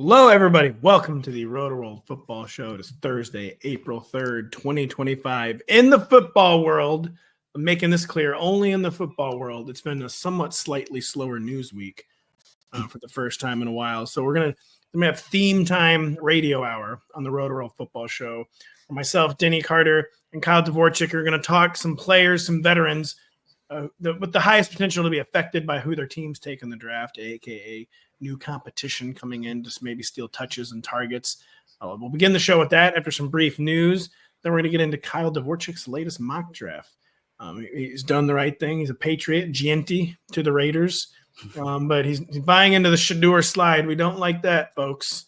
Hello, everybody. Welcome to the Rotoworld Football Show. It is Thursday, April 3rd, 2025. In the football world, I'm making this clear, only in the football world, it's been a somewhat slightly slower news week for the first time in a while. So we're going to have theme time radio hour on the Rotoworld Football Show. For myself, Denny Carter, and Kyle Dvorchak are going to talk some players, some veterans with the highest potential to be affected by who their teams take in the draft, a.k.a. new competition coming in, just maybe steal touches and targets. We'll begin the show with that after some brief news. Then we're going to get into Kyle Dvorchak's latest mock draft. He's done the right thing. He's a Patriot, Jeanty to the Raiders, but he's buying into the Shedeur slide. We don't like that, folks.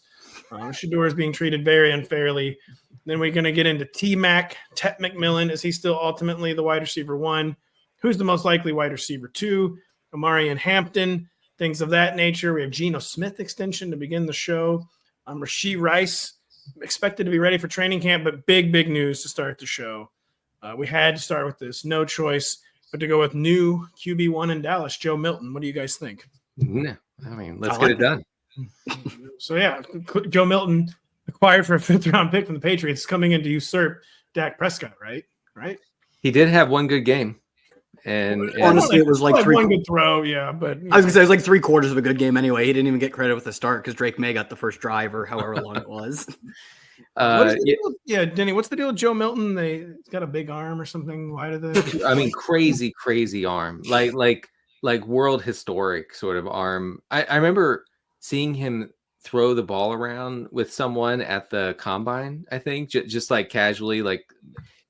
Shadeur is being treated very unfairly. Then we're going to get into T-Mac, Tet McMillan. Is he still ultimately the wide receiver one? Who's the most likely wide receiver two? Omarion Hampton, things of that nature. We have Geno Smith extension to begin the show. Rashee Rice expected to be ready for training camp, but big news to start the show. We had to start with this. No choice but to go with new QB1 in Dallas, Joe Milton. What do you guys think? No, let's get it done. So, yeah, Joe Milton acquired for a fifth-round pick from the Patriots, coming in to usurp Dak Prescott, right? He did have one good game. And honestly, it was like one good throw, yeah. But I was gonna say it was like 3/4 of a good game anyway. He didn't even get credit with the start because Drake May got the first drive or however long it was. Denny, what's the deal with Joe Milton? He's got a big arm or something. Why did they? I mean, crazy arm, like world historic sort of arm. I remember seeing him throw the ball around with someone at the combine. I think just like casually, like.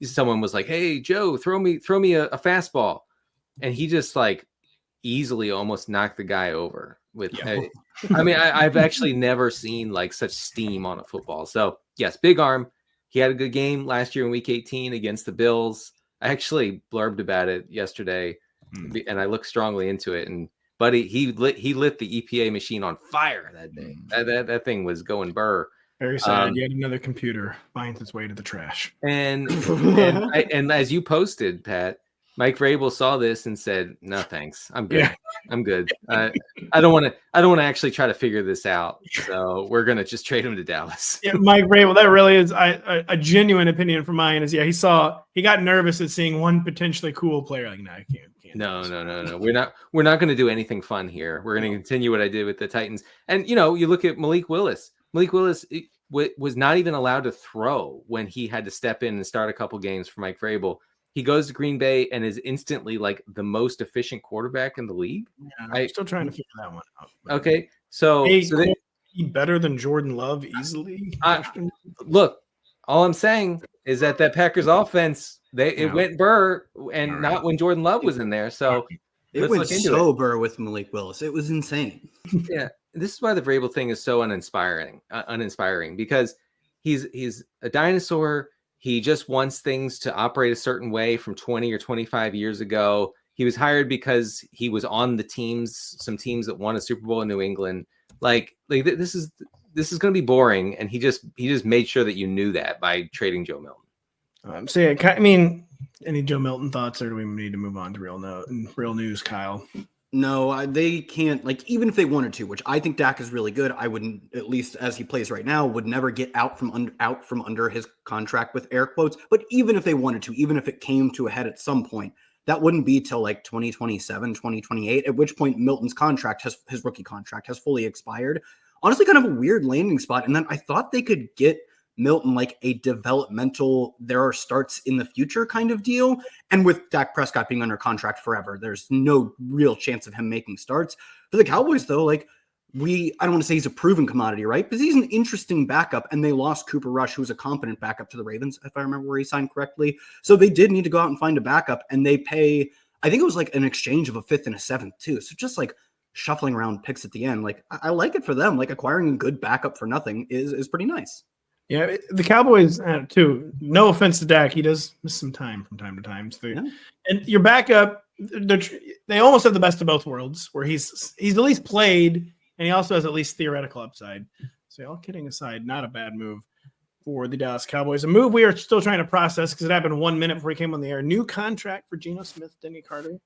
Someone was like, "Hey, Joe, throw me a fastball," and he just like easily almost knocked the guy over with. Yeah. I mean, I've actually never seen like such steam on a football. So yes, big arm. He had a good game last year in Week 18 against the Bills. I actually blurbed about it yesterday, and I looked strongly into it. And buddy, he lit the EPA machine on fire that day. That thing was going burr. Very sad. Yet another computer finds its way to the trash. And as you posted, Pat, Mike Vrabel saw this and said, "No, thanks. I'm good. Yeah. I'm good. I don't want to actually try to figure this out. So we're gonna just trade him to Dallas." Yeah, Mike Vrabel. That really is a genuine opinion from mine. Is he got nervous at seeing one potentially cool player. Like, no, I can't. No. We're not going to do anything fun here. We're going to continue what I did with the Titans. And you look at Malik Willis. Malik Willis was not even allowed to throw when he had to step in and start a couple games for Mike Vrabel. He goes to Green Bay and is instantly like the most efficient quarterback in the league. Yeah, I'm still trying to figure that one out. Okay, so better than Jordan Love easily. Look, all I'm saying is that Packers offense it went burr, and not when Jordan Love was in there. So it went so burr with Malik Willis. It was insane. Yeah. This is why the Vrabel thing is so uninspiring because he's a dinosaur. He just wants things to operate a certain way from 20 or 25 years ago. He was hired because he was on the some teams that won a Super Bowl in New England. Like this is going to be boring. And he just made sure that you knew that by trading Joe Milton. Any Joe Milton thoughts, or do we need to move on to real news, Kyle? No, they can't. Like, even if they wanted to, which I think Dak is really good, I wouldn't, at least as he plays right now, would never get out from under his contract with air quotes. But even if they wanted to, even if it came to a head at some point, that wouldn't be till like 2027, 2028, at which point Milton's his rookie contract has fully expired. Honestly, kind of a weird landing spot. And then I thought they could get Milton like a developmental, there are starts in the future kind of deal. And with Dak Prescott being under contract forever, there's no real chance of him making starts. For the Cowboys, though, like I don't want to say he's a proven commodity, right? Because he's an interesting backup, and they lost Cooper Rush, who was a competent backup to the Ravens, if I remember where he signed correctly. So they did need to go out and find a backup, and they pay, I think it was like an exchange of a 5th and a 7th too. So just like shuffling around picks at the end, like I like it for them. Like acquiring a good backup for nothing is pretty nice. Yeah, the Cowboys, too, no offense to Dak, he does miss some time from time to time. So and your backup, they almost have the best of both worlds, where he's at least played, and he also has at least theoretical upside. So all kidding aside, not a bad move for the Dallas Cowboys. A move we are still trying to process because it happened 1 minute before he came on the air. New contract for Geno Smith, Denny Carter.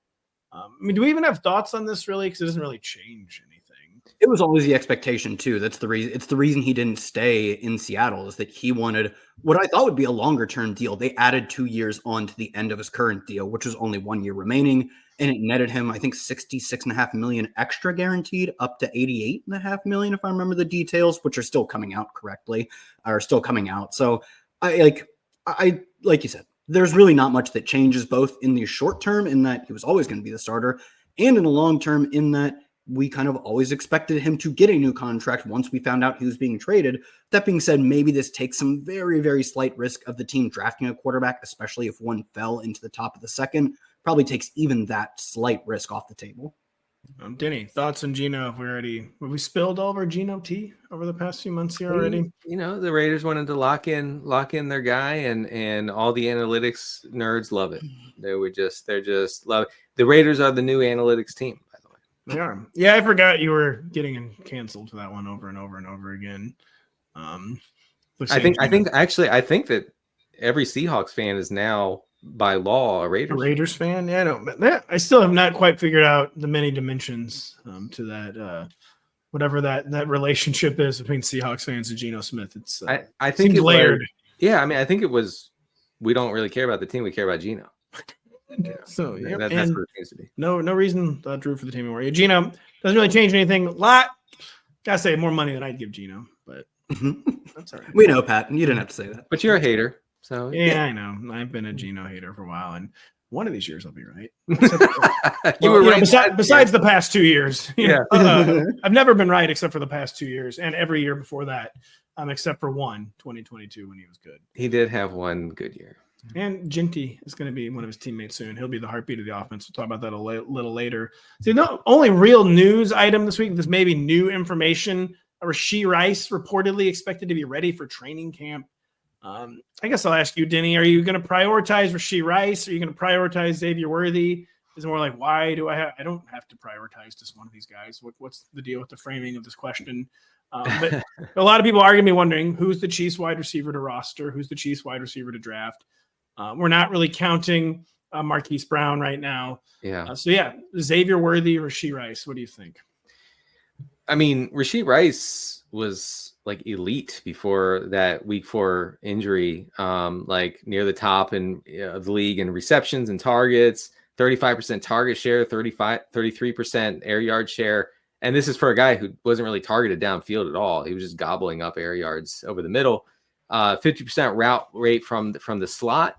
Do we even have thoughts on this, really? Because it doesn't really change anything. It was always the expectation too. That's the reason. It's the reason he didn't stay in Seattle, is that he wanted what I thought would be a longer term deal. They added 2 years on to the end of his current deal, which was only 1 year remaining, and it netted him, I think, $66.5 million extra guaranteed, up to $88.5 million, if I remember the details, which are still coming out correctly, are still coming out. So I like you said, there's really not much that changes, both in the short term in that he was always going to be the starter, and in the long term in that we kind of always expected him to get a new contract once we found out he was being traded. That being said, maybe this takes some very, very slight risk of the team drafting a quarterback, especially if one fell into the top of the second. Probably takes even that slight risk off the table. Denny, thoughts on Geno? Have we spilled all of our Geno tea over the past few months here already? The Raiders wanted to lock in their guy, and all the analytics nerds love it. They're just love it. The Raiders are the new analytics team. They are. Yeah, I forgot you were getting canceled for that one over and over and over again. I think that every Seahawks fan is now by law a Raiders fan. Yeah, no, but I still have not quite figured out the many dimensions to that whatever that relationship is between Seahawks fans and Geno Smith. It's I think it's layered. I think it was, we don't really care about the team, we care about Geno. So that's what it seems to be. No reason Drew for the team anymore. Geno doesn't really change anything. Gotta say more money than I'd give Geno, but that's all right. We know, Pat, and you didn't have to say that. But you're a hater, so yeah, I know. I've been a Geno hater for a while, and one of these years I'll be right. Besides the past 2 years, I've never been right except for the past 2 years, and every year before that, except for 2022 when he was good. He did have one good year. And Jeanty is going to be one of his teammates soon. He'll be the heartbeat of the offense. We'll talk about that a little later. So the only real news item this week, this may be new information. Rashee Rice reportedly expected to be ready for training camp. I guess I'll ask you, Denny, are you going to prioritize Rashee Rice? Are you going to prioritize Xavier Worthy? Is it more like, why do I don't have to prioritize just one of these guys? What's the deal with the framing of this question? But a lot of people are going to be wondering, who's the Chiefs wide receiver to roster? Who's the Chiefs wide receiver to draft? We're not really counting Marquise Brown right now. Yeah. Xavier Worthy, Rashee Rice. What do you think? I mean, Rashee Rice was like elite before that week 4 injury, like near the top of the league in receptions and targets, 35% target share, 33% air yard share. And this is for a guy who wasn't really targeted downfield at all. He was just gobbling up air yards over the middle. 50% route rate from the slot.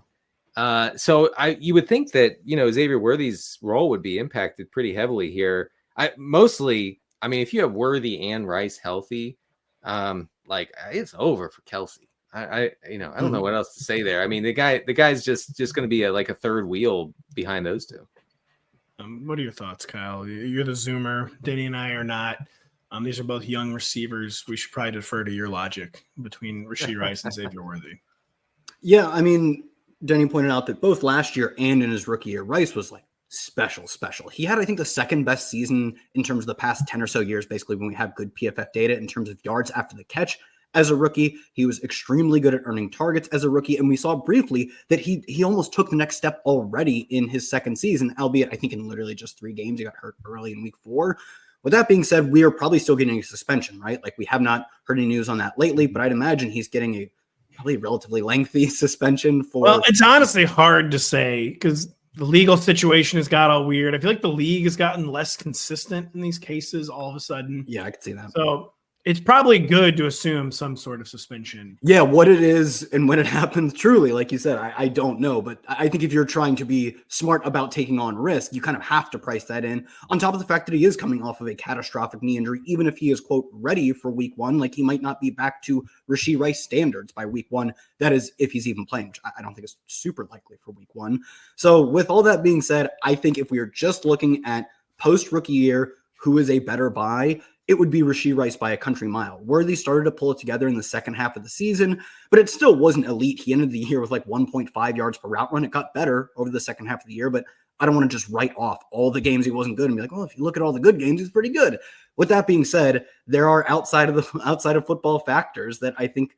So you would think that, Xavier Worthy's role would be impacted pretty heavily here. If you have Worthy and Rice healthy, it's over for Kelsey. I don't know what else to say there. I mean, the guy's just going to be a third wheel behind those two. What are your thoughts, Kyle? You're the Zoomer. Denny and I are not. These are both young receivers. We should probably defer to your logic between Rashee Rice and Xavier Worthy. Yeah, I mean, Denny pointed out that both last year and in his rookie year, Rice was special. He had, I think, the second best season in terms of the past 10 or so years, basically, when we have good PFF data in terms of yards after the catch. As a rookie, he was extremely good at earning targets as a rookie, and we saw briefly that he almost took the next step already in his second season, albeit I think in literally just 3 games. He got hurt early in week 4. With that being said, we are probably still getting a suspension, right? We have not heard any news on that lately, but I'd imagine he's getting a probably relatively lengthy suspension for. Well, it's honestly hard to say because the legal situation has got all weird. I feel like the league has gotten less consistent in these cases all of a sudden. Yeah, I could see that. So it's probably good to assume some sort of suspension. Yeah, what it is and when it happens, truly, like you said, I don't know. But I think if you're trying to be smart about taking on risk, you kind of have to price that in. On top of the fact that he is coming off of a catastrophic knee injury, even if he is, quote, ready for week 1, he might not be back to Rashee Rice standards by week 1. That is, if he's even playing, which I don't think is super likely for week 1. So with all that being said, I think if we are just looking at post-rookie year, who is a better buy, it would be Rashee Rice by a country mile. Worthy started to pull it together in the second half of the season, but it still wasn't elite. He ended the year with 1.5 yards per route run. It got better over the second half of the year, but I don't want to just write off all the games he wasn't good and be like, well, if you look at all the good games, he's pretty good. With that being said, there are outside of football factors that I think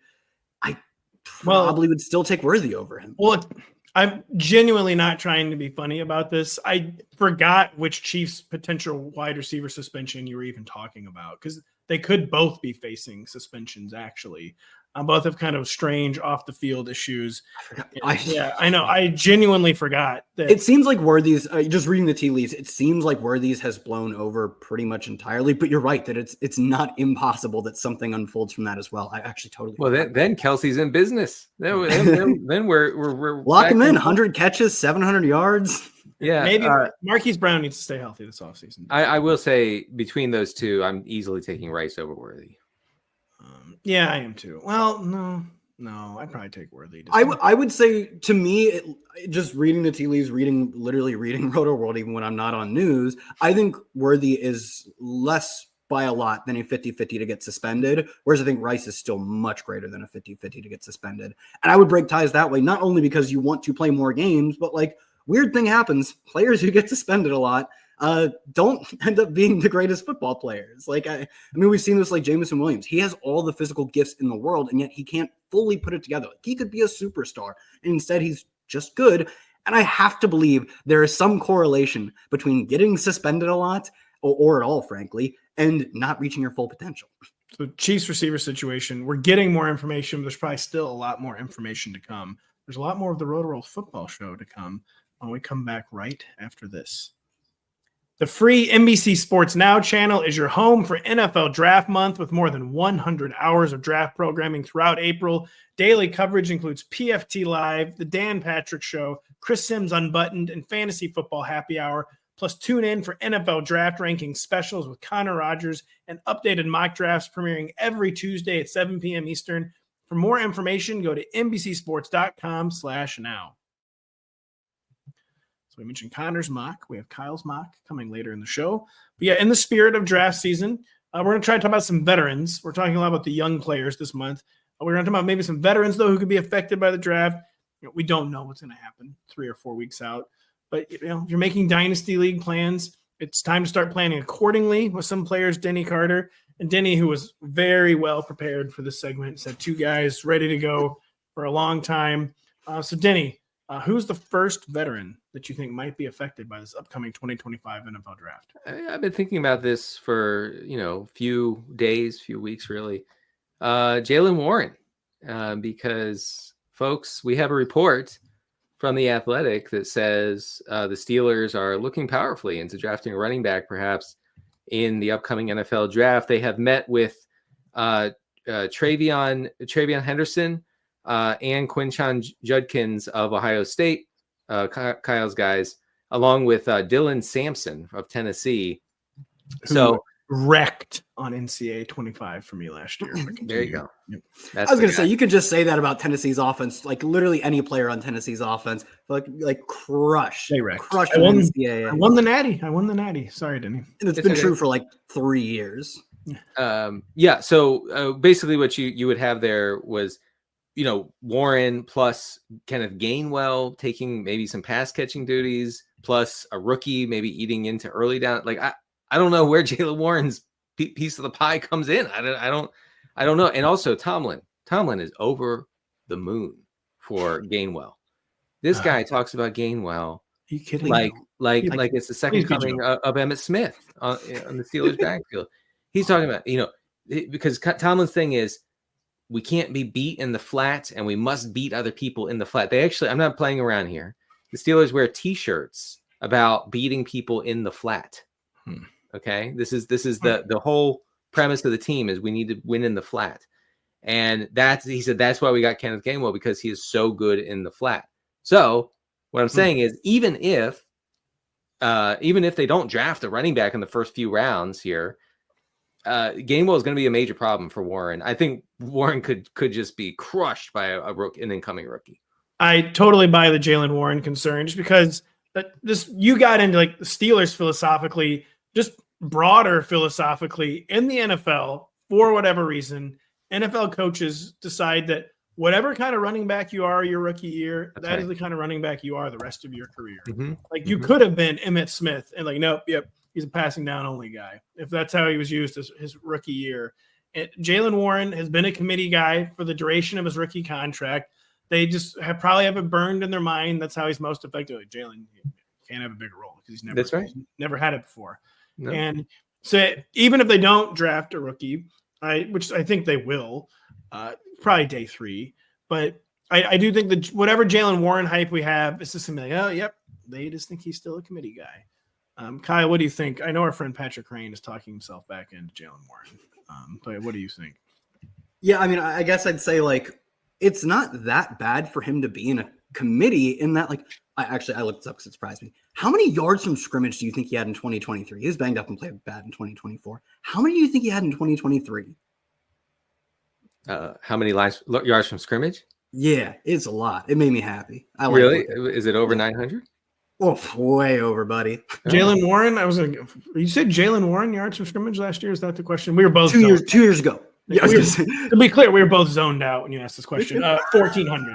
I probably would still take Worthy over him. Well, I'm genuinely not trying to be funny about this. I forgot which Chiefs potential wide receiver suspension you were even talking about, because they could both be facing suspensions, actually. Both have kind of strange off the field issues. I know. I genuinely forgot that. It seems like Worthy's, just reading the tea leaves, it seems like Worthy's has blown over pretty much entirely. But you're right that it's not impossible that something unfolds from that as well. I actually totally. Well, then Kelsey's in business. Then we're lock him in. 100 catches, 700 yards. Yeah, maybe Marquise Brown needs to stay healthy this offseason. I will say between those two, I'm easily taking Rice over Worthy. Yeah, I am too. Well, no, I'd probably take Worthy. I would say, to me, just reading the tea leaves, literally reading Rotoworld, even when I'm not on news, I think Worthy is less by a lot than a 50-50 to get suspended, whereas I think Rice is still much greater than a 50-50 to get suspended. And I would break ties that way, not only because you want to play more games, but like, weird thing happens. Players who get suspended a lot don't end up being the greatest football players. Like, I mean, we've seen this like Jameson Williams. He has all the physical gifts in the world, and yet he can't fully put it together. Like, he could be a superstar, and instead he's just good. And I have to believe there is some correlation between getting suspended a lot, or at all, frankly, and not reaching your full potential. So Chiefs receiver situation, we're getting more information, but there's probably still a lot more information to come. There's a lot more of the Rotoworld Football Show to come when we come back right after this. The free NBC Sports Now channel is your home for NFL Draft Month, with more than 100 hours of draft programming throughout April. Daily coverage includes PFT Live, The Dan Patrick Show, Chris Sims Unbuttoned, and Fantasy Football Happy Hour. Plus, tune in for NFL Draft Ranking specials with Connor Rogers and updated mock drafts premiering every Tuesday at 7 p.m. Eastern. For more information, go to NBCSports.com/now. We mentioned Connor's mock. We have Kyle's mock coming later in the show. But yeah, in the spirit of draft season, we're going to try to talk about some veterans. We're talking a lot about the young players this month. We're going to talk about maybe some veterans, though, who could be affected by the draft. We don't know what's going to happen 3 or 4 weeks out. But if you're making Dynasty League plans, it's time to start planning accordingly with some players. Denny Carter and Denny, who was very well prepared for this segment, said 2 guys ready to go for a long time. So Denny, who's the first veteran that you think might be affected by this upcoming 2025 NFL draft? I've been thinking about this for, few days, few weeks, really. Jaylen Warren, because, folks, we have a report from The Athletic that says the Steelers are looking powerfully into drafting a running back, perhaps, in the upcoming NFL draft. They have met with Travion Henderson, and Quinshon Judkins of Ohio State, Kyle's guys, along with Dylan Sampson of Tennessee. So wrecked on NCAA 25 for me last year. There you go. Yep. I was going to say, you could just say that about Tennessee's offense. Like, literally any player on Tennessee's offense, like crush. They wrecked. Crush I won NCAA. I won the Natty. Sorry, Denny. And it's been true for like 3 years. So basically what you would have there was, Warren plus Kenneth Gainwell taking maybe some pass catching duties, plus a rookie maybe eating into early down. Like, I don't know where Jaylen Warren's piece of the pie comes in. I don't know. And also Tomlin is over the moon for Gainwell. This guy talks about Gainwell. Are you kidding? Like it's the second coming of Emmitt Smith on the Steelers backfield. He's talking about, because Tomlin's thing is, we can't be beat in the flat, and we must beat other people in the flat. I'm not playing around here. The Steelers wear T-shirts about beating people in the flat. Okay, this is the whole premise of the team is we need to win in the flat, and he said that's why we got Kenneth Gainwell, because he is so good in the flat. So what I'm saying is, even if they don't draft a running back in the first few rounds here, Gainwell is going to be a major problem for Warren. I think Warren could just be crushed by an incoming rookie. I totally buy the Jaylen Warren concern, just because you got into like the Steelers philosophically, just broader philosophically in the NFL. For whatever reason, NFL coaches decide that whatever kind of running back you are your rookie year, that is the kind of running back you are the rest of your career. Like, you could have been Emmitt Smith and he's a passing down only guy, if that's how he was used as his rookie year. Jaylen Warren has been a committee guy for the duration of his rookie contract. they just probably have it burned in their mind. That's how he's most effective. Like Jaylen can't have a bigger role because he's never had it before. No. And so even if they don't draft a rookie, which I think they will, probably day 3, but I do think that whatever Jaylen Warren hype we have, it's just gonna be like, oh, yep, they just think he's still a committee guy. Kyle, what do you think? I know our friend Patrick Crane is talking himself back into Jaylen Warren, but what do you think? Yeah, I mean, I guess I'd say like it's not that bad for him to be in a committee in that like I looked this up because it surprised me. How many yards from scrimmage do you think he had in 2023? He was banged up and played bad in 2024. How many do you think he had in 2023? How many yards from scrimmage? Yeah, it's a lot. It made me happy. Really? Is it over 900? Oh, way over, buddy. Jaylen Warren, you said Jaylen Warren yards from scrimmage last year? Is that the question? We were both 2 years ago. Yeah, to be clear, we were both zoned out when you asked this question. 1,400.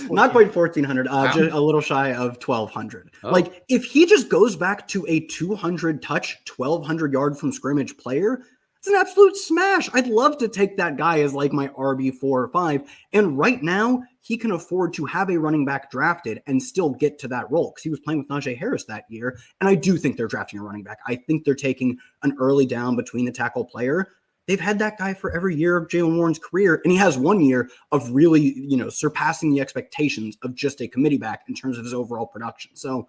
Not quite 1,400, just a little shy of 1,200. Oh. Like, if he just goes back to a 200 touch, 1,200 yard from scrimmage player, it's an absolute smash. I'd love to take that guy as like my RB4 or 5. And right now, he can afford to have a running back drafted and still get to that role because he was playing with Najee Harris that year. And I do think they're drafting a running back. I think they're taking an early down between the tackle player. They've had that guy for every year of Jaylen Warren's career, and he has 1 year of really, surpassing the expectations of just a committee back in terms of his overall production. So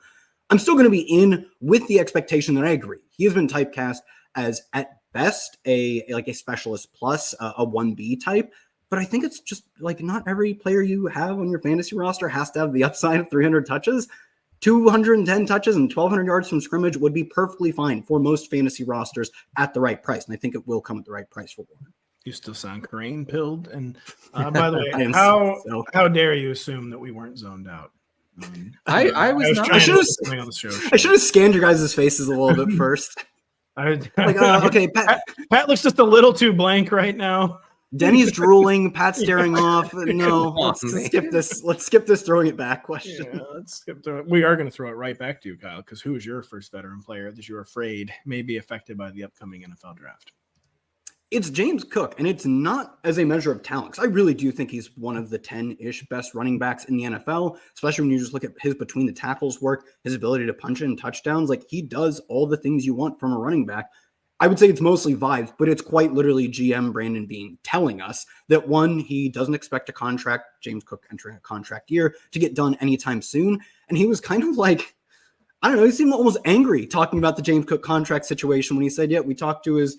I'm still going to be in with the expectation that I agree. He has been typecast as, at best, a specialist plus, a 1B type, but I think it's just like not every player you have on your fantasy roster has to have the upside of 300 touches. 210 touches and 1,200 yards from scrimmage would be perfectly fine for most fantasy rosters at the right price. And I think it will come at the right price for Warren. You still sound Crane pilled. And by the way, how dare you assume that we weren't zoned out? I should have scanned your guys' faces a little bit first. Okay, Pat looks just a little too blank right now. Denny's drooling, Pat's staring off. No, let's skip this. Let's skip this throwing it back question. Yeah, let's skip through it. We are going to throw it right back to you, Kyle, because who is your first veteran player that you're afraid may be affected by the upcoming NFL draft? It's James Cook, and it's not as a measure of talent, because I really do think he's one of the 10-ish best running backs in the NFL, especially when you just look at his between the tackles work, his ability to punch in touchdowns. Like, he does all the things you want from a running back. I would say it's mostly vibes, but it's quite literally GM Brandon Beane telling us that, one, he doesn't expect James Cook entering a contract year, to get done anytime soon. And he was kind of like, I don't know, he seemed almost angry talking about the James Cook contract situation when he said, yeah, we talked to his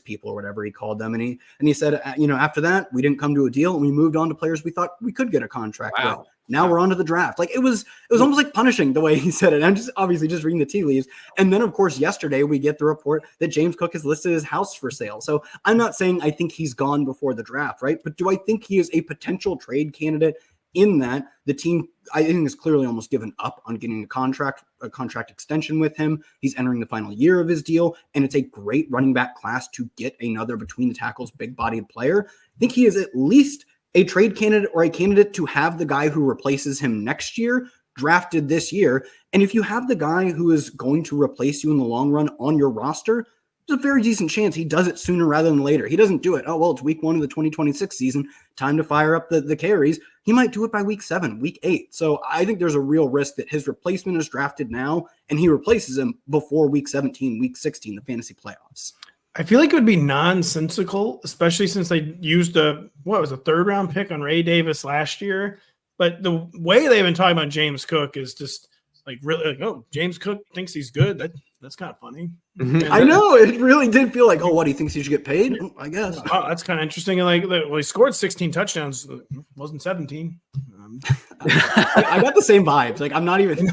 people or whatever he called them. And he said, after that, we didn't come to a deal and we moved on to players we thought we could get a contract with. Now we're on to the draft. Like, it was almost like punishing the way he said it. I'm just obviously just reading the tea leaves. And then, of course, yesterday we get the report that James Cook has listed his house for sale. So I'm not saying I think he's gone before the draft, right? But do I think he is a potential trade candidate in that the team, I think, has clearly almost given up on getting a contract extension with him? He's entering the final year of his deal, and it's a great running back class to get another between the tackles, big-bodied player. I think he is at least a trade candidate or a candidate to have the guy who replaces him next year drafted this year. And if you have the guy who is going to replace you in the long run on your roster, there's a very decent chance he does it sooner rather than later. He doesn't do it, oh, well, it's week 1 of the 2026 season, time to fire up the carries. He might do it by week 7, week 8. So I think there's a real risk that his replacement is drafted now and he replaces him before week 17, week 16, the fantasy playoffs. I feel like it would be nonsensical, especially since they used a 3rd round pick on Ray Davis last year. But the way they've been talking about James Cook is just like really like, oh, James Cook thinks he's good. That's kind of funny. I know, it really did feel like, oh, what, he thinks he should get paid? I guess. Oh, that's kind of interesting. And he scored 16 touchdowns. It wasn't 17. I got the same vibes. Like, I'm not even.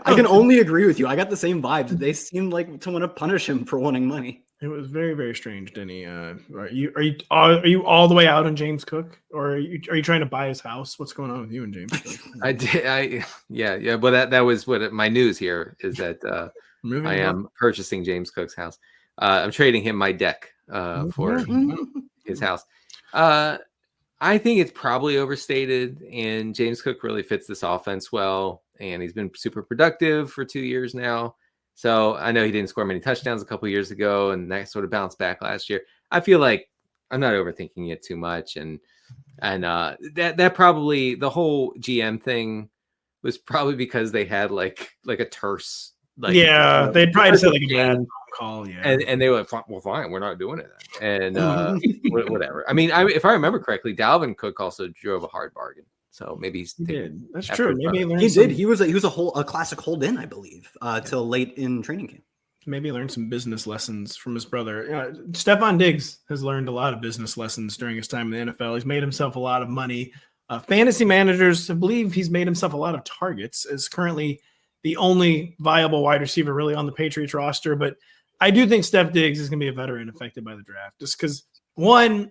I can only agree with you. I got the same vibes. They seemed like to want to punish him for wanting money. It was very, very strange, Denny. Are you all the way out on James Cook, or are you trying to buy his house? What's going on with you and James Cook? Yeah. But that was what my news here is that I am purchasing James Cook's house. I'm trading him my deck for his house. I think it's probably overstated, and James Cook really fits this offense well, and he's been super productive for 2 years now. So I know he didn't score many touchdowns a couple years ago, and that sort of bounced back last year. I feel like overthinking it too much. And that probably the whole GM thing was probably because they had like a terse, like, they'd probably just had like a bad phone call. Yeah. And they were like, well, fine, we're not doing it then. And whatever. I mean, if I remember correctly, Dalvin Cook also drove a hard bargain. So maybe he did. That's true. Maybe he did. He was a classic hold in, I believe, till late in training camp. Maybe learn some business lessons from his brother. Stefon Diggs has learned a lot of business lessons during his time in the NFL. He's made himself a lot of money. Fantasy managers believe he's made himself a lot of targets, as currently the only viable wide receiver really on the Patriots roster. But I do think Steph Diggs is going to be a veteran affected by the draft, just because, one,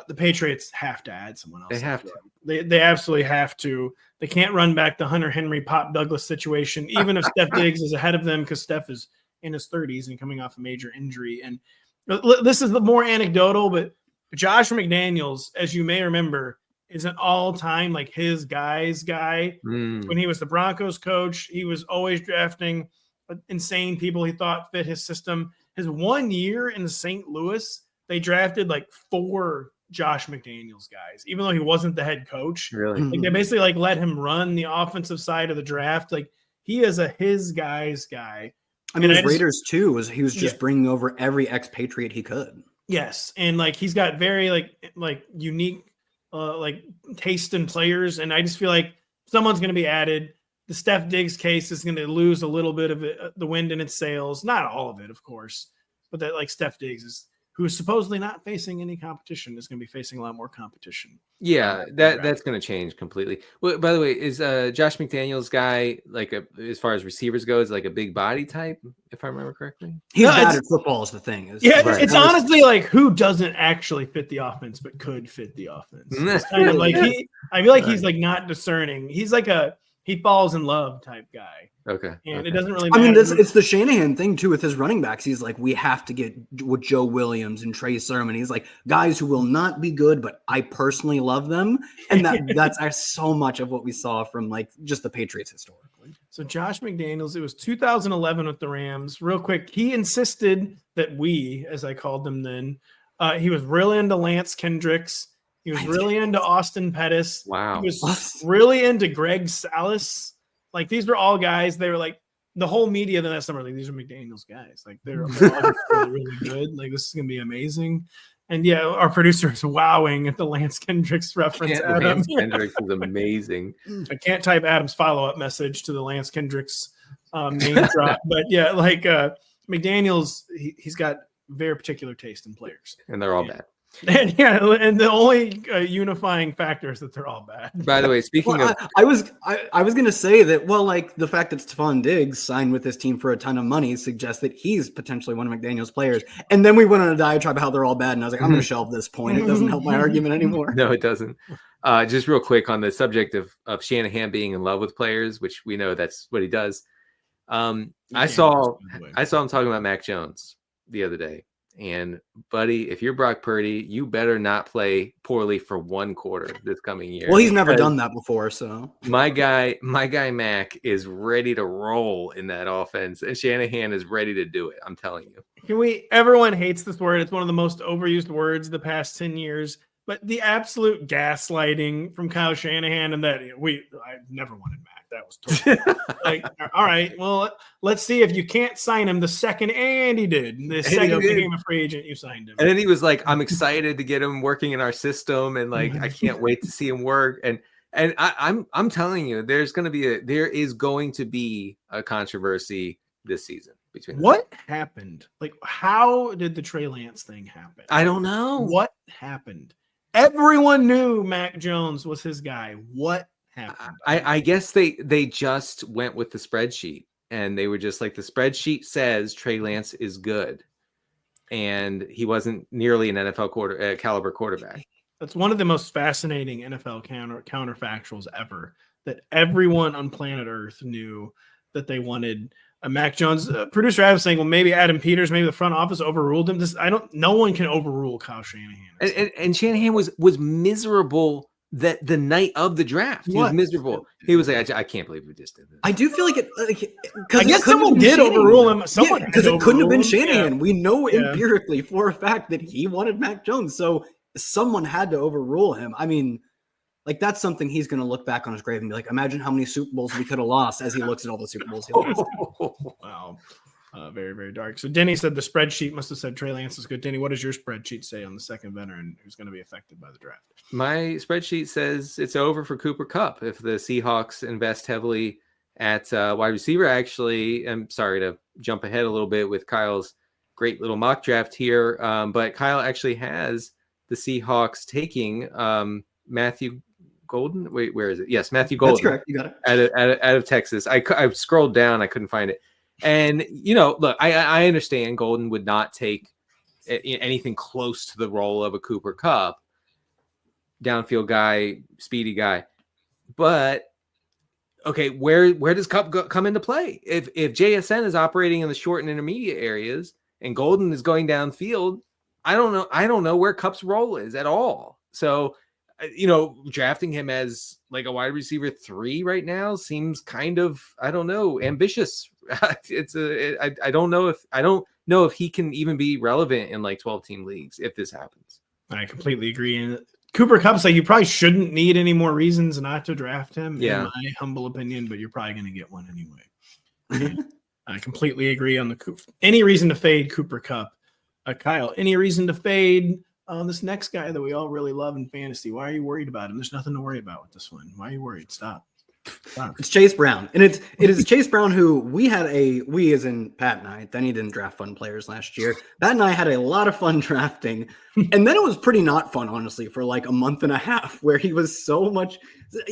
the Patriots have to add someone else. They have to. They absolutely have to. They can't run back the Hunter Henry, Pop Douglas situation, even if Steph Diggs is ahead of them, because Steph is in his 30s and coming off a major injury. And this is the more anecdotal, but Josh McDaniels, as you may remember, is an all-time like his guys guy. When he was the Broncos coach, he was always drafting insane people he thought fit his system. His 1 year in St. Louis, they drafted like 4 Josh McDaniels guys, even though he wasn't the head coach. Really? Like they basically like let him run the offensive side of the draft. Like he is a his guys guy. I mean, his Raiders too he was just bringing over every expatriate he could. Yes, and like he's got very like unique like taste in players, and I just feel like someone's going to be added. The Steph Diggs case is going to lose a little bit of the wind in its sails, not all of it, of course, but that like Steph Diggs who is supposedly not facing any competition, is going to be facing a lot more competition. Yeah, that's going to change completely. Well, by the way, is Josh McDaniels guy like as far as receivers goes, like a big body type, if I remember correctly? He's bad at football is the thing. It's honestly like who doesn't actually fit the offense but could fit the offense. It's kind of like I feel like he's like not discerning. He's like he falls in love type guy. Okay. And it doesn't really matter. I mean, it's the Shanahan thing too with his running backs. He's like, we have to get with Joe Williams and Trey Sermon. He's like, guys who will not be good, but I personally love them. And that's so much of what we saw from like just the Patriots historically. So Josh McDaniels, it was 2011 with the Rams. Real quick, he insisted that as I called them then, he was really into Lance Kendricks. He was really into Austin Pettis. Wow. He was really into Greg Salas. Like these were all guys. They were like the whole media. The next summer, like these are McDaniels guys. Like they're all really good. Like this is gonna be amazing. And yeah, our producer is wowing at the Lance Kendricks reference. Lance Kendricks is amazing. I can't type Adam's follow-up message to the Lance Kendricks name drop, but yeah, like McDaniels, he's got very particular taste in players, and they're all bad. And the only unifying factor is that they're all bad. By the way, speaking of, I was going to say that, well, like the fact that Stefon Diggs signed with this team for a ton of money suggests that he's potentially one of McDaniels' players. And then we went on a diatribe about how they're all bad, and I was like, I'm going to shelve this point. It doesn't help my argument anymore. No, it doesn't. Just real quick on the subject of Shanahan being in love with players, which we know that's what he does. I saw him talking about Mac Jones the other day. And buddy, if you're Brock Purdy, you better not play poorly for 1 quarter this coming year. Well, he's never done that before, so my guy Mac is ready to roll in that offense, and Shanahan is ready to do it. I'm telling you. Everyone hates this word. It's one of the most overused words the past 10 years. But the absolute gaslighting from Kyle Shanahan and that I never wanted Mac. That was totally like, all right, well, let's see if you can't sign him the second, and he did. The second he became a free agent, you signed him. And then he was like, I'm excited to get him working in our system, and like I can't wait to see him work. And I'm telling you, there is going to be a controversy this season between what happened? Like, how did the Trey Lance thing happen? I don't know. What happened? Everyone knew Mac Jones was his guy. What happened? I guess they just went with the spreadsheet, and they were just like, the spreadsheet says Trey Lance is good, and he wasn't nearly an NFL caliber quarterback. That's one of the most fascinating NFL counterfactuals ever, that everyone on planet Earth knew that they wanted a Mac Jones. Producer Adam saying, well, maybe Adam Peters, maybe the front office overruled him. No one can overrule Kyle Shanahan. And Shanahan was miserable that the night of the draft. He was miserable. He was like, I can't believe we just did this. I do feel like I guess someone did overrule him. Because it couldn't have been Shanahan. Yeah. We know empirically for a fact that he wanted Mac Jones. So someone had to overrule him. I mean, like, that's something he's going to look back on his grave and be like, imagine how many Super Bowls we could have lost as he looks at all the Super Bowls he lost. Wow. Very, very dark. So Denny said the spreadsheet must have said Trey Lance is good. Denny, what does your spreadsheet say on the second veteran who's going to be affected by the draft? My spreadsheet says it's over for Cooper Kupp if the Seahawks invest heavily at wide receiver. Actually, I'm sorry to jump ahead a little bit with Kyle's great little mock draft here, but Kyle actually has the Seahawks taking Matthew Golden. Wait, where is it? Yes, Matthew Golden. That's correct. You got it. Out of Texas. I scrolled down. I couldn't find it. And, look, I understand Golden would not take anything close to the role of a Cooper Kupp, downfield guy, speedy guy. But, okay, where does Kupp come into play? If JSN is operating in the short and intermediate areas and Golden is going downfield, I don't know where Kupp's role is at all. So, drafting him as like a wide receiver 3 right now seems kind of, I don't know, ambitious. I don't know if he can even be relevant in like 12-team leagues if this happens. I completely agree. And Cooper Kupp's like, you probably shouldn't need any more reasons not to draft him, in my humble opinion, but you're probably going to get one anyway. I completely agree on any reason to fade Cooper Kupp. Kyle, any reason to fade this next guy that we all really love in fantasy? Why are you worried about him? There's nothing to worry about with this one. Why are you worried? Stop. It's Chase Brown. And it is Chase Brown who we as in Pat and I, then he didn't draft fun players last year. Pat and I had a lot of fun drafting. And then it was pretty not fun, honestly, for like a month and a half where he was so much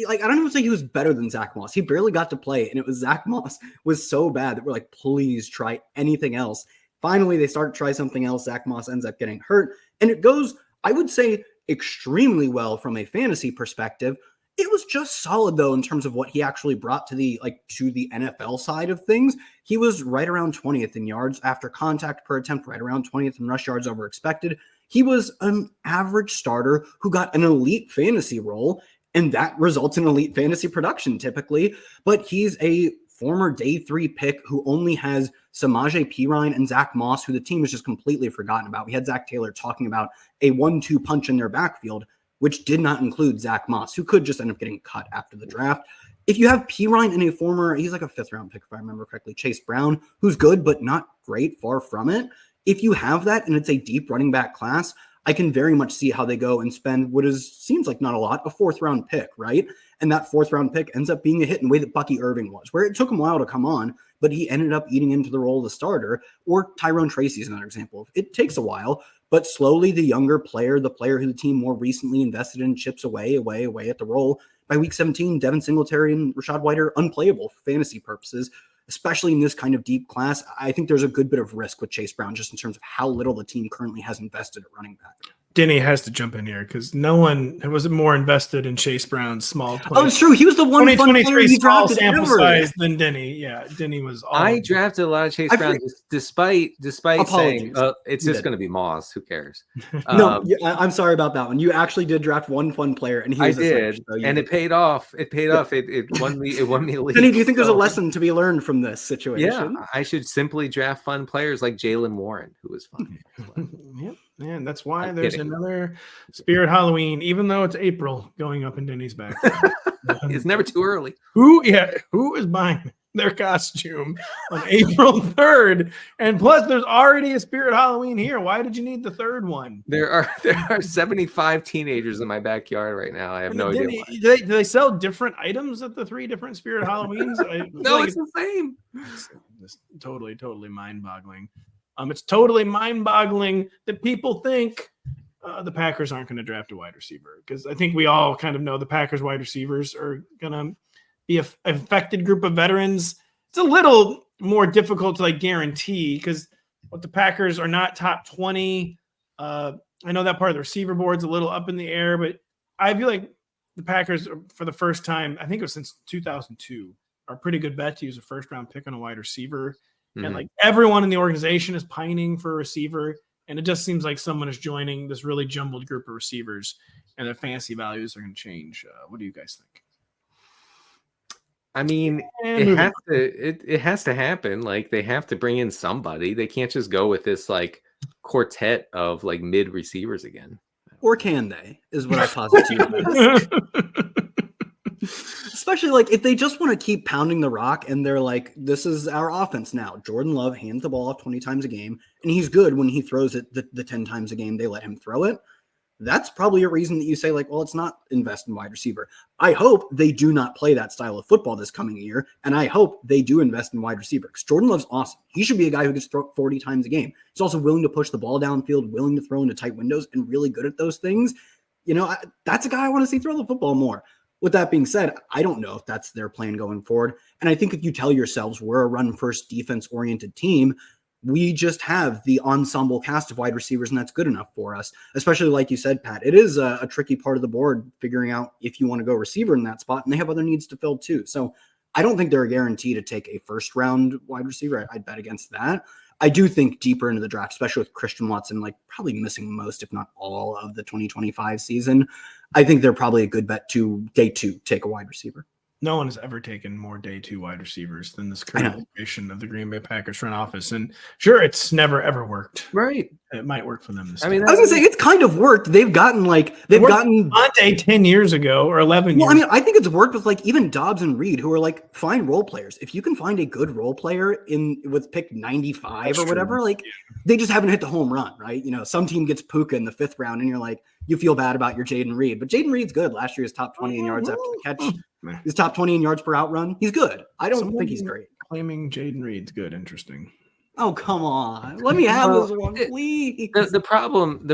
like, I don't even say he was better than Zach Moss. He barely got to play. And it was Zach Moss was so bad that we're like, please try anything else. Finally, they start to try something else. Zach Moss ends up getting hurt. And it goes, I would say, extremely well from a fantasy perspective. It was just solid, though, in terms of what he actually brought to the NFL side of things. He was right around 20th in yards after contact per attempt, right around 20th in rush yards over expected. He was an average starter who got an elite fantasy role, and that results in elite fantasy production typically. But he's a former day 3 pick who only has Samaje Perine and Zach Moss, who the team has just completely forgotten about. We had Zach Taylor talking about a 1-2 punch in their backfield, which did not include Zach Moss, who could just end up getting cut after the draft. If you have Perine and he's like a 5th round pick, if I remember correctly, Chase Brown, who's good, but not great, far from it. If you have that and it's a deep running back class, I can very much see how they go and spend seems like not a lot, a 4th round pick, right? And that 4th round pick ends up being a hit in the way that Bucky Irving was, where it took him a while to come on, but he ended up eating into the role of the starter. Or Tyrone Tracy is another example. It takes a while, but slowly the younger player, the player who the team more recently invested in, chips away at the role. By week 17, Devin Singletary and Rashad White are unplayable for fantasy purposes, especially in this kind of deep class. I think there's a good bit of risk with Chase Brown just in terms of how little the team currently has invested at running back. Denny has to jump in here because no one was more invested in Chase Brown's small 20. Oh, it's true. He was the one 2023 small sample ever. Size than Denny. Yeah, Denny was. I drafted a lot of Chase Brown despite saying it's just going to be Moss. Who cares? I'm sorry about that one. You actually did draft one fun player, and I did, and it paid off. It paid off. It won me. It won me a league. Denny, do you think there's a lesson to be learned from this situation? Yeah, I should simply draft fun players like Jaylen Warren, who was fun. Yep. And that's why there's another Spirit Halloween, even though it's April, going up in Denny's back. It's never too early. Who is buying their costume on April 3rd? And plus, there's already a Spirit Halloween here. Why did you need the 3rd one? There are 75 teenagers in my backyard right now. I have no idea why. Do they sell different items at the 3 different Spirit Halloweens? No, it's the same. It's totally mind-boggling. It's totally mind-boggling that people think the Packers aren't going to draft a wide receiver, because I think we all kind of know the Packers wide receivers are going to be an affected group of veterans. It's a little more difficult to guarantee because the Packers are not top 20. I know that part of the receiver board's a little up in the air, but I feel like the Packers, for the first time, I think it was since 2002, are a pretty good bet to use a first-round pick on a wide receiver. And everyone in the organization is pining for a receiver. And it just seems like someone is joining this really jumbled group of receivers, and their fantasy values are going to change. What do you guys think? I mean, it has to happen. They have to bring in somebody. They can't just go with this quartet of mid receivers again. Or can they, is what I posit to you. Especially like if they just want to keep pounding the rock and they're like, this is our offense now. Jordan Love hands the ball off 20 times a game, and he's good when he throws it the 10 times a game they let him throw it. That's probably a reason that you say, like, well, it's not invest in wide receiver. I hope they do not play that style of football this coming year, and I hope they do invest in wide receiver because Jordan Love's awesome. He should be a guy who gets thrown 40 times a game. He's also willing to push the ball downfield, willing to throw into tight windows, and really good at those things. That's a guy I want to see throw the football more. With that being said, I don't know if that's their plan going forward. And I think if you tell yourselves we're a run-first, defense-oriented team, we just have the ensemble cast of wide receivers, and that's good enough for us. Especially like you said, Pat, it is a tricky part of the board figuring out if you want to go receiver in that spot, and they have other needs to fill too. So I don't think they're a guarantee to take a first-round wide receiver. I'd bet against that. I do think deeper into the draft, especially with Christian Watson, like probably missing most, if not all, of the 2025 season, I think they're probably a good bet to day 2 take a wide receiver. No one has ever taken more day 2 wide receivers than this current iteration of the Green Bay Packers front office. And sure, it's never ever worked. Right. It might work for them this I mean, time. I was gonna say it's kind of worked. They've gotten Monte 10 years ago or 11 years. Well, I mean, I think it's worked with like even Dobbs and Reed, who are like fine role players. If you can find a good role player with pick 95 That's or whatever, true. like they just haven't hit the home run, right? Some team gets Puka in the 5th round, and you're like, you feel bad about your Jaden Reed, but Jaden Reed's good. Last year, he was top 20 in yards after the catch. He's top 20 in yards per out run. He's good. I don't think he's great. Claiming Jaden Reed's good. Interesting. Oh, come on. Let me have this one, please. The problem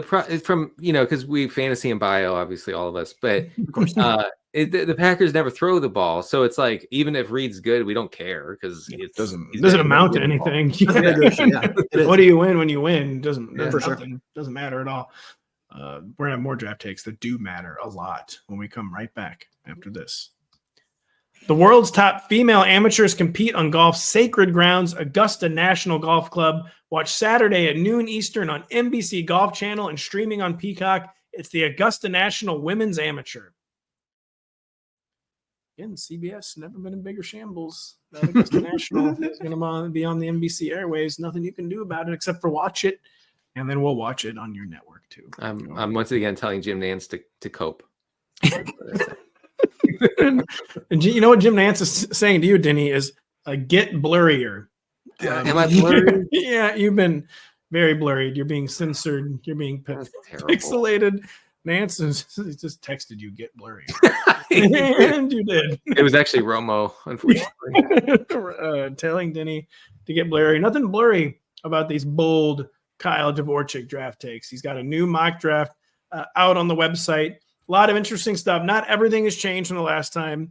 from, because we fantasy and bio, obviously all of us, but Of course. the Packers never throw the ball. So it's like, even if Reed's good, we don't care because It doesn't amount to anything. That's a bigger issue, yeah. It is. What do you win when you win? Doesn't matter at all. We're gonna have more draft takes that do matter a lot when we come right back after this. The world's top female amateurs compete on golf's sacred grounds, Augusta National Golf Club. Watch Saturday at noon Eastern on NBC Golf Channel and streaming on Peacock. It's the Augusta National Women's Amateur. Again, CBS never been in bigger shambles. That Augusta National is going to be on the NBC airwaves. Nothing you can do about it except for watch it, and then we'll watch it on your network too. I'm once again telling Jim Nance to cope. And you know what Jim Nance is saying to you, Denny, is get blurrier. Am I blurry? Yeah, you've been very blurry. You're being censored. You're being pixelated. Nance just texted you, get blurry. And you did. It was actually Romo, unfortunately. Telling Denny to get blurry. Nothing blurry about these bold Kyle Dvorchak draft takes. He's got a new mock draft out on the website. A lot of interesting stuff. Not everything has changed from the last time.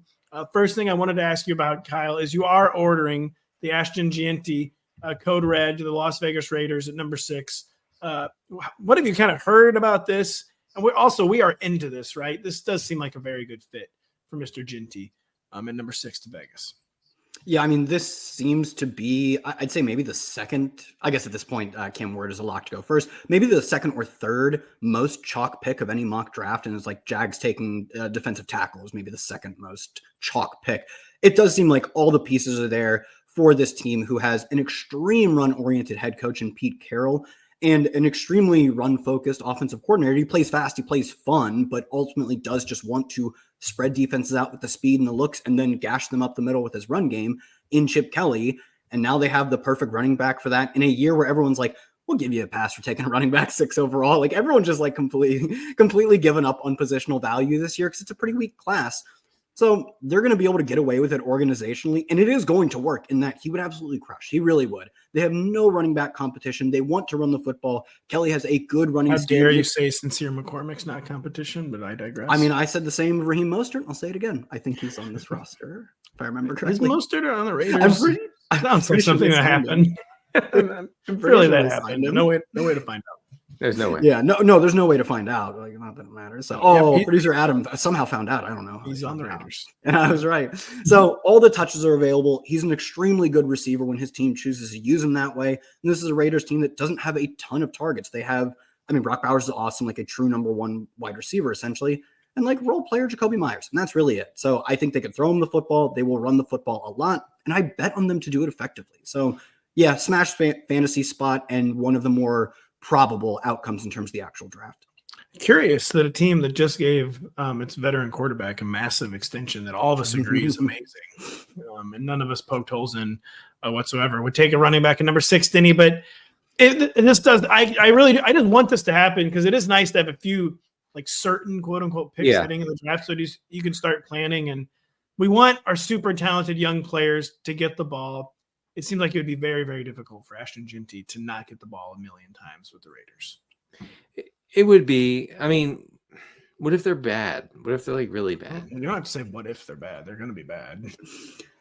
First thing I wanted to ask you about, Kyle, is you are ordering the Ashton Jeanty code red to the Las Vegas Raiders at number 6. What have you kind of heard about this? And we are into this, right? This does seem like a very good fit for Mr. Jeanty at number 6 to Vegas. Yeah, I mean, this seems to be, I'd say maybe the second, I guess at this point, Cam Ward is a lock to go first, maybe the second or third most chalk pick of any mock draft. And it's like Jags taking defensive tackles, maybe the second most chalk pick. It does seem like all the pieces are there for this team who has an extreme run-oriented head coach in Pete Carroll and an extremely run-focused offensive coordinator. He plays fast, he plays fun, but ultimately does just want to spread defenses out with the speed and the looks and then gash them up the middle with his run game in Chip Kelly. And now they have the perfect running back for that in a year where everyone's like, we'll give you a pass for taking a running back 6 overall. Like everyone just like completely given up on positional value this year because it's a pretty weak class. So they're going to be able to get away with it organizationally, and it is going to work in that he would absolutely crush. He really would. They have no running back competition. They want to run the football. Kelly has a good running scheme. How dare you say Sincere McCormick's not competition, but I digress. I mean, I said the same of Raheem Mostert. I'll say it again. I think he's on this roster, if I remember correctly. Is Mostert on the Raiders? I'm Sounds like something that happened. Really, that happened. No way to find out. There's no way. Yeah, no, there's no way to find out. Like, not that it matters. So, producer Adam somehow found out. I don't know. He's on the Raiders. And I was right. So all the touches are available. He's an extremely good receiver when his team chooses to use him that way. And this is a Raiders team that doesn't have a ton of targets. They have, Brock Bowers is awesome, like a true number 1 wide receiver, essentially. And like role player Jacoby Myers. And that's really it. So I think they can throw him the football. They will run the football a lot. And I bet on them to do it effectively. So yeah, smash fantasy spot and one of the more probable outcomes in terms of the actual draft. Curious that a team that just gave its veteran quarterback a massive extension that all of us agree is amazing, and none of us poked holes in whatsoever, would take a running back at number 6, Denny. But this does. I just want this to happen because it is nice to have a few like certain quote unquote picks hitting in the draft, so you can start planning. And we want our super talented young players to get the ball. It seems like it would be very, very difficult for Ashton Jeanty to not get the ball a million times with the Raiders. It would be. I mean, what if they're bad? What if they're like really bad? You don't have to say what if they're bad. They're going to be bad.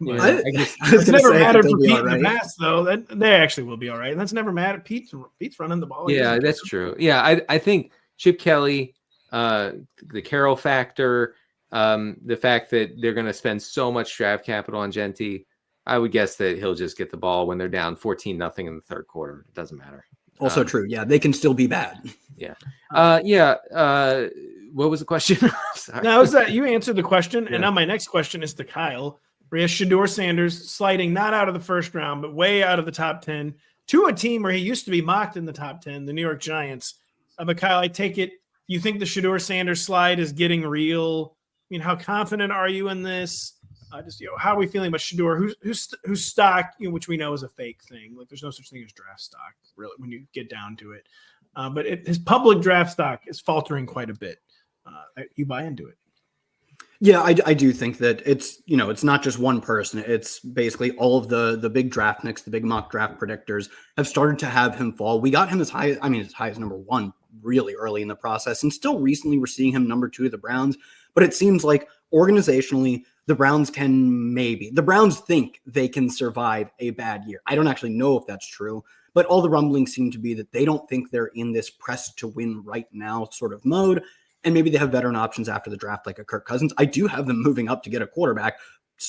Yeah, I It's was gonna never say, mattered they'll for be Pete all in the right. past, though. They actually will be all right. And that's never mattered. Pete's running the ball. Yeah, that's true. Yeah, I think Chip Kelly, the Carroll factor, the fact that they're going to spend so much draft capital on Jeanty, I would guess that he'll just get the ball when they're down 14-0 in the third quarter. It doesn't matter. Also true. Yeah, they can still be bad. Yeah. What was the question? Sorry. Now, is that you answered the question, Yeah. and now my next question is to Kyle. We have Shadeur Sanders sliding not out of the first round, but way out of the top 10 to a team where he used to be mocked in the top 10, the New York Giants. But Kyle, I take it you think the Shadeur Sanders slide is getting real. I mean, how confident are you in this? How are we feeling about Shedeur, whose stock, which we know is a fake thing. Like, there's no such thing as draft stock, really, when you get down to it. But his public draft stock is faltering quite a bit. You buy into it? Yeah, I do think that it's not just one person. It's basically all of the big draft nicks, the big mock draft predictors have started to have him fall. We got him as high as number 1 really early in the process, and still recently we're seeing him number 2 of the Browns. But it seems like organizationally, the Browns think they can survive a bad year. I don't actually know if that's true, but all the rumblings seem to be that they don't think they're in this press to win right now sort of mode. And maybe they have veteran options after the draft, like a Kirk Cousins. I do have them moving up to get a quarterback,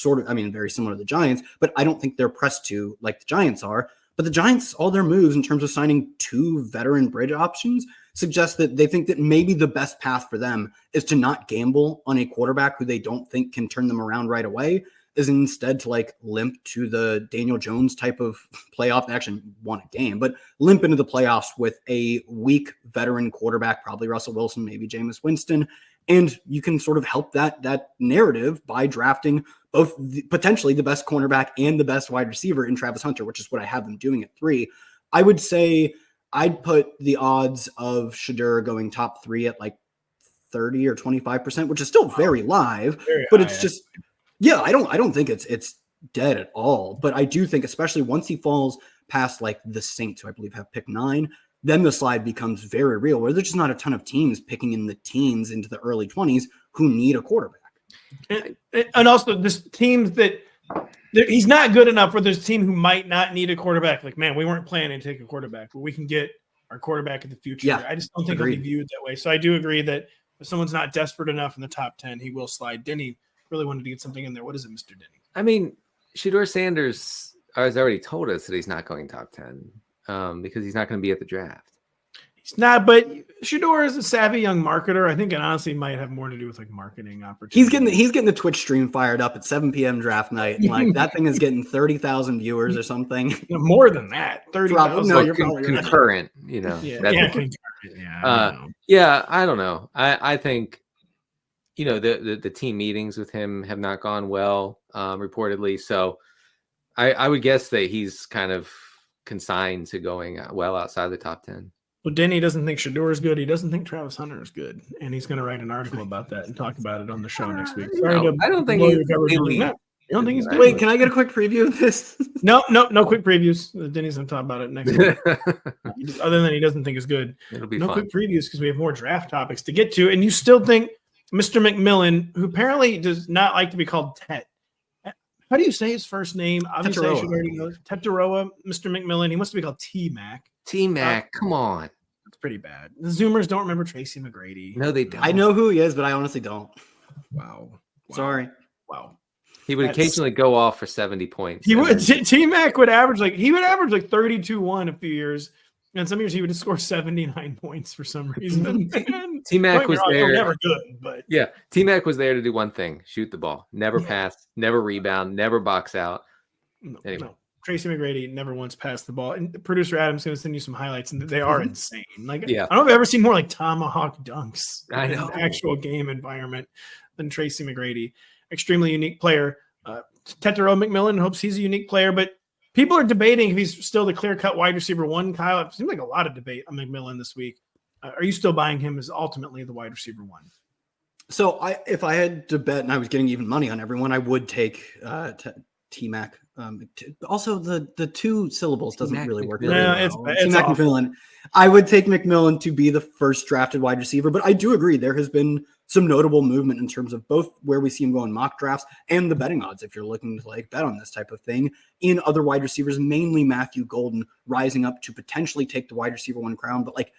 very similar to the Giants, but I don't think they're pressed to like the Giants are. But the Giants, all their moves in terms of signing 2 veteran bridge options suggest that they think that maybe the best path for them is to not gamble on a quarterback who they don't think can turn them around right away, is instead to like limp to the Daniel Jones type of playoff. They actually won a game, but limp into the playoffs with a weak veteran quarterback, probably Russell Wilson, maybe Jameis Winston. And you can sort of help that narrative by drafting both potentially the best cornerback and the best wide receiver in Travis Hunter, which is what I have them doing at 3. I would say I'd put the odds of Shedeur going top 3 at like 30 or 25%, which is still very live, but it's just, I don't think it's dead at all. But I do think, especially once he falls past like the Saints, who I believe have pick 9, then the slide becomes very real, where there's just not a ton of teams picking in the teens into the early 20s who need a quarterback. And also, this teams that he's not good enough where there's a team who might not need a quarterback. Like, man, we weren't planning to take a quarterback, but we can get our quarterback in the future. Yeah, I just don't think he'll be viewed that way. So I do agree that if someone's not desperate enough in the top 10, he will slide. Denny really wanted to get something in there. What is it, Mr. Denny? I mean, Shedeur Sanders has already told us that he's not going top 10 because he's not going to be at the draft. He's not, but Shedeur is a savvy young marketer. I think it honestly might have more to do with like marketing opportunities. He's getting the Twitch stream fired up at 7 p.m. draft night. And like that thing is getting 30,000 viewers or something. More than that. 30,000. No, you're probably right. Concurrent, concurrent. I don't know. I think, the team meetings with him have not gone well, reportedly. So I would guess that he's kind of consigned to going well outside the top 10. Well, Denny doesn't think Shedeur is good. He doesn't think Travis Hunter is good. And he's going to write an article about that and talk about it on the show next week. I don't think he's really. You don't think he's good? Wait, can I get a quick preview of this? No quick previews. Denny's going to talk about it next week. Other than he doesn't think it's good. It'll be no fun. Quick previews because we have more draft topics to get to. And you still think Mr. McMillan, who apparently does not like to be called Tet. How do you say his first name? Obviously, I should already know. Tetairoa, Mr. McMillan. He wants to be called T-Mac. T-Mac, come on. It's pretty bad. The Zoomers don't remember Tracy McGrady. No, they don't. I know who he is, but I honestly don't. Wow. Sorry. Wow. He would occasionally go off for 70 points. He would. T-Mac would average like 32-1 a few years, and some years he would score 79 points for some reason. T-Mac was there. Never good, but yeah, T-Mac was there to do one thing: shoot the ball, never pass, never rebound, never box out. No, anyway. no. Tracy McGrady never once passed the ball. And producer Adam's going to send you some highlights, and they are insane. Like, Yeah. I don't know if I've ever seen more like tomahawk dunks I in know. an actual game environment than Tracy McGrady. Extremely unique player. Tetairoa McMillan hopes he's a unique player, but people are debating if he's still the clear-cut wide receiver one. Kyle, it seems like a lot of debate on McMillan this week. Are you still buying him as ultimately the wide receiver one? So if I had to bet and I was getting even money on everyone, I would take T-Mac. Also, the two syllables doesn't T-Mac really work. McMillan. Really Yeah, well. it's T-Mac awful. McMillan. I would take McMillan to be the first drafted wide receiver, but I do agree there has been some notable movement in terms of both where we see him go in mock drafts and the betting odds. If you're looking to like bet on this type of thing in other wide receivers, mainly Matthew Golden rising up to potentially take the wide receiver one crown, but like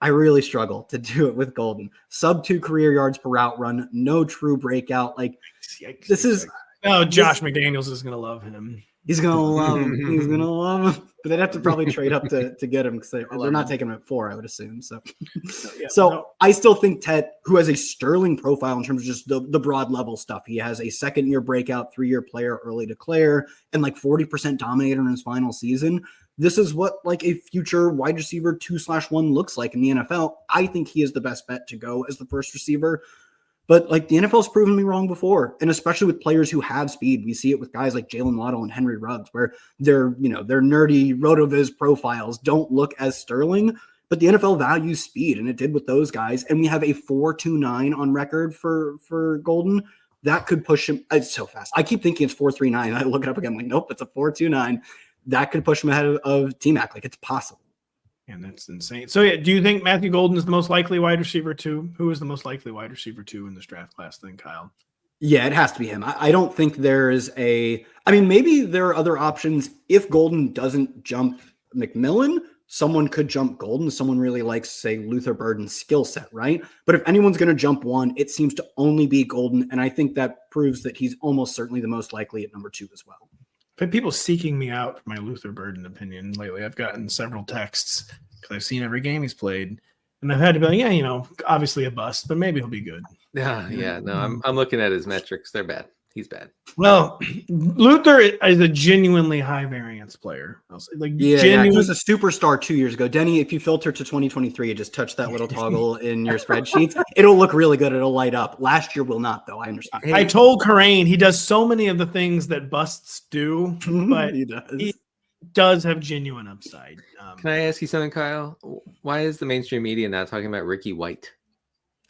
I really struggle to do it with Golden. Sub 2 career yards per route run, no true breakout. Like Yikes, this is. Oh, Josh McDaniels is going to love him. He's gonna love him. He's gonna love him. But they'd have to probably trade up to get him because they're not taking him at 4, I would assume. So, I still think Ted, who has a sterling profile in terms of just the broad level stuff. He has a 2nd-year breakout, 3-year player, early declare, and like 40% dominator in his final season. This is what like a future wide receiver 2/1 looks like in the NFL. I think he is the best bet to go as the first receiver. But like the NFL's proven me wrong before, and especially with players who have speed, we see it with guys like Jaylen Waddle and Henry Ruggs, where their nerdy RotoViz profiles don't look as sterling, but the NFL values speed, and it did with those guys. And we have a 4.29 on record for Golden. That could push him. It's so fast. I keep thinking it's 4.39. I look it up again. I'm like, nope, it's a 4.29. That could push him ahead of T-Mac. Like it's possible. And that's insane. So, yeah, do you think Matthew Golden is the most likely wide receiver 2? Who is the most likely wide receiver 2 in this draft class then, Kyle? Yeah, it has to be him. I don't think there is maybe there are other options. If Golden doesn't jump McMillan, someone could jump Golden. Someone really likes, say, Luther Burden's skill set, right? But if anyone's going to jump one, it seems to only be Golden. And I think that proves that he's almost certainly the most likely at number 2 as well. But people seeking me out for my Luther Burden opinion lately. I've gotten several texts because I've seen every game he's played, and I've had to be like, yeah, obviously a bust, but maybe he'll be good. Yeah. No, I'm looking at his metrics. They're bad. He's bad. Well, Luther is a genuinely high variance player. I'll say, like, he was a superstar 2 years ago. Denny, if you filter to 2023 and just touch that little toggle in your spreadsheets, it'll look really good. It'll light up. Last year will not, though. I understand. I told Karain he does so many of the things that busts do, but he does have genuine upside. Can I ask you something, Kyle? Why is the mainstream media not talking about Ricky White?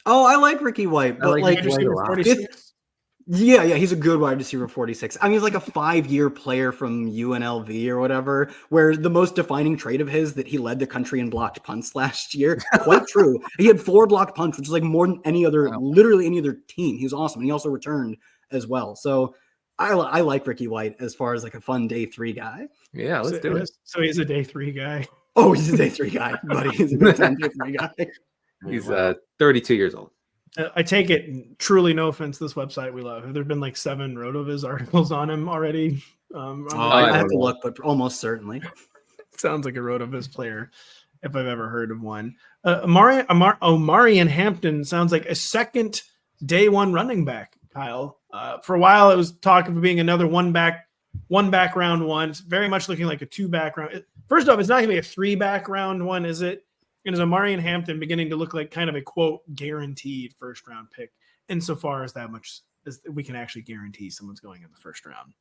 Oh, I like Ricky White, but like Yeah, he's a good wide receiver 46. I mean, he's like a 5-year player from UNLV or whatever, where the most defining trait of his that he led the country in blocked punts last year. Quite true. He had 4 blocked punts, which is like more than literally any other team. He was awesome. And he also returned as well. So I like Ricky White as far as like a fun day 3 guy. Yeah, let's do it. So he's a day 3 guy. Oh, he's a day 3 guy, buddy. He's a big time day 3 guy. He's 32 years old. I take it, truly no offense, this website we love. Have there been like 7 RotoViz articles on him already? I have to look, but almost certainly. Sounds like a RotoViz player if I've ever heard of one. Omarion Hampton sounds like a second day 1 running back, Kyle. For a while, it was talk of being another one back round one. It's very much looking like a 2 back round. First off, it's not going to be a 3 back round one, is it? And is Omarion Hampton beginning to look like kind of a, quote, guaranteed first-round pick insofar as that much as we can actually guarantee someone's going in the first round?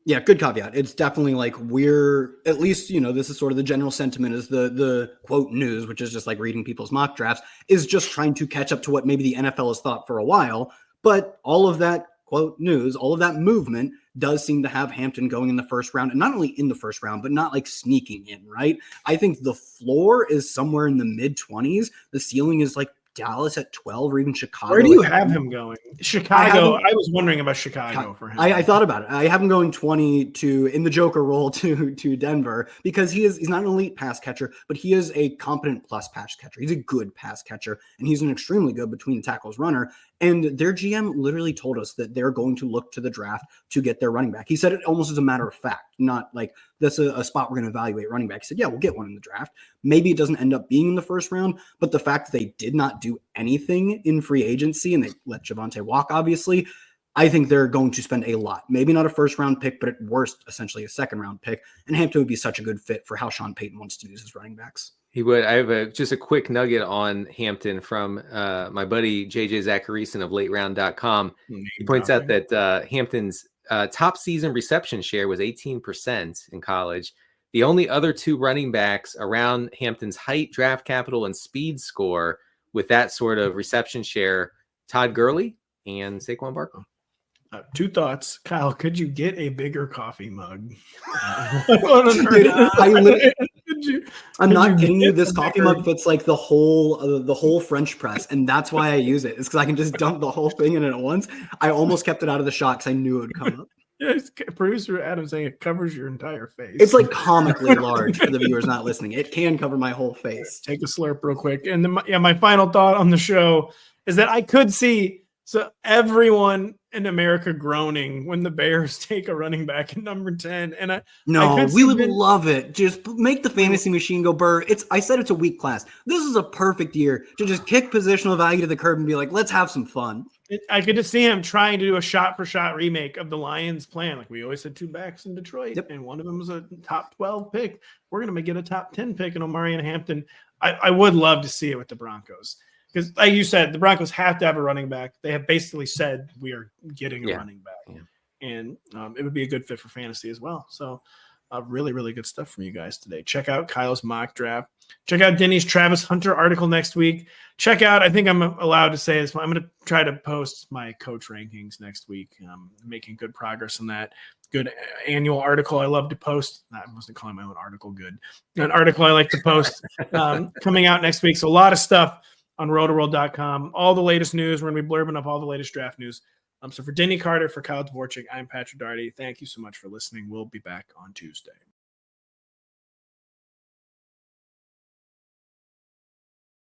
Yeah, good caveat. It's definitely like we're, at least, this is sort of the general sentiment is the quote news, which is just like reading people's mock drafts, is just trying to catch up to what maybe the NFL has thought for a while. But all of that quote news, all of that movement does seem to have Hampton going in the first round, and not only in the first round, but not like sneaking in, right? I think the floor is somewhere in the mid-20s. The ceiling is like Dallas at 12 or even Chicago. Where do you have him going? Chicago. I was wondering about Chicago for him. I thought about it. I have him going 20 in the Joker role to Denver because he's not an elite pass catcher, but he is a competent plus pass catcher. He's a good pass catcher, and he's an extremely good between tackles runner. And their GM literally told us that they're going to look to the draft to get their running back. He said it almost as a matter of fact, not like that's a spot we're going to evaluate running back. He said, yeah, we'll get one in the draft. Maybe it doesn't end up being in the first round, but the fact that they did not do anything in free agency and they let Javonte walk, obviously, I think they're going to spend a lot. Maybe not a first-round pick, but at worst, essentially a second-round pick. And Hampton would be such a good fit for how Sean Payton wants to use his running backs. He would. I have just a quick nugget on Hampton from my buddy JJ Zacharyson of LateRound.com. He points out that Hampton's top season reception share was 18% in college. The only other two running backs around Hampton's height, draft capital, and speed score with that sort of reception share, Todd Gurley and Saquon Barkley. Two thoughts. Kyle, could you get a bigger coffee mug? Dude, I'm not kidding you. This coffee mug fits like the whole French press, and that's why I use it. It's because I can just dump the whole thing in it at once. I almost kept it out of the shot because I knew it would come up. Yeah, producer Adam saying it covers your entire face. It's like comically large for the viewers not listening. It can cover my whole face. Take a slurp real quick. And then my final thought on the show is that I could see everyone in America groaning when the Bears take a running back at number 10. And we would love it. Just make the fantasy machine go burr. I said it's a weak class. This is a perfect year to just kick positional value to the curb and be like, let's have some fun. I could just see him trying to do a shot-for-shot remake of the Lions plan. Like we always had two backs in Detroit, and one of them was a top 12 pick. We're going to get a top 10 pick in Omarion Hampton. I would love to see it with the Broncos. Because like you said, the Broncos have to have a running back. They have basically said we are getting a running back. Yeah. And it would be a good fit for fantasy as well. So really, really good stuff from you guys today. Check out Kyle's mock draft. Check out Denny's Travis Hunter article next week. Check out, I think I'm allowed to say this, I'm going to try to post my coach rankings next week. I'm making good progress on that. Good annual article I love to post. I wasn't calling my own article good. An article I like to post coming out next week. So a lot of stuff on Rotoworld.com. All the latest news. We're going to be blurbing up all the latest draft news. So for Denny Carter, for Kyle Dvorchak, I'm Patrick Daugherty. Thank you so much for listening. We'll be back on Tuesday.